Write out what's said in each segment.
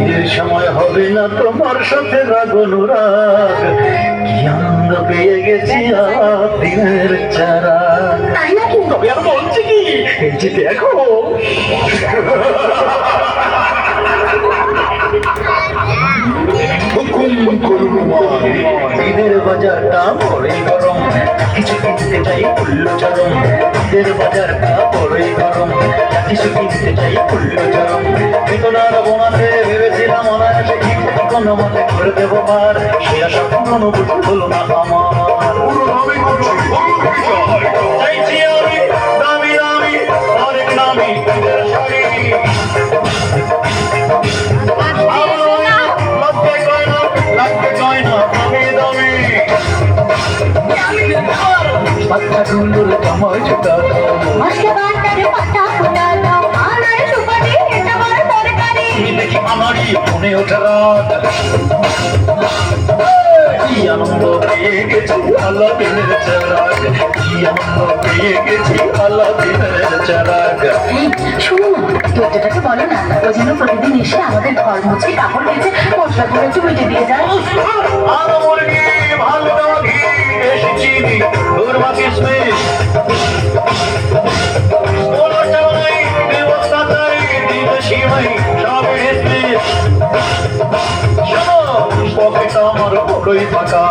ঈদের সময় হবে না তোমার সাথে রাগ অনুরাগ, কি আনন্দ পেয়ে গেছি দিনের চারা। তাই নাকি? তবে আর বলছি কি, এই যে দেখো ঈদের বাজারটা বড়ই গরম, কিছু কিনতে চাই ফুল্ল চরম। ঈদের বাজারটা বড়ই গরম, কিছু কিনতে চাই ফুল্ল চরম। বেতনার বোনাসে ভেবেছিলাম অনায়াসে কোনো মতে করে দেবো পার, সে আশা পুরনো হলো না আমার। চাইছি আমি দামি দামি অনেক দামি ঈদের শাড়ি, লাগবে গয়না দামি দামি। বাচ্চাগুলোর জামাই জুতা দাও, মশলা বাটার পাতা ফোটা দাও, আনার সুপারি এটা বড় তরকারি। তুমি দেখি আমারই মনে ওঠে রাত, কি আনন্দ পেয়ে গেছি আল্লাহ দিনের চারাগ, কি আনন্দ পেয়ে গেছি আল্লাহ দিনের চারাগ। শোনো না, দৈত্যটাকে বলো না ও যেন প্রতিদিন এসে আমাদের ঘর মুছে কাপড় কেচে মশলাগুলো একটু বেটে দিয়ে যায়। আর মুরগি ভালো ঘি দেশি চিনি দুর্বা কিসমিস, কোনো চালাই ব্যবস্থা চাই বিদেশি ভাই সবই ডিসমিস। শোনো, পকেট আমার বড়ই ফাঁকা,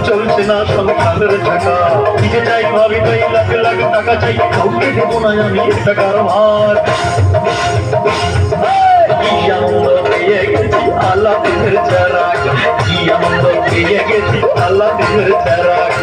চলছে না সংসারের টাকা। নিজে চাই ভাবি তাই লাখ লাখ টাকা চাই, কাউকে দেবো না আমি টাকার ভার। কি আনন্দ পেয়ে গেছি আল্লাহ দিনের চারাক, কি আনন্দ পেয়ে গেছি আল্লাহ দিনের চারাক।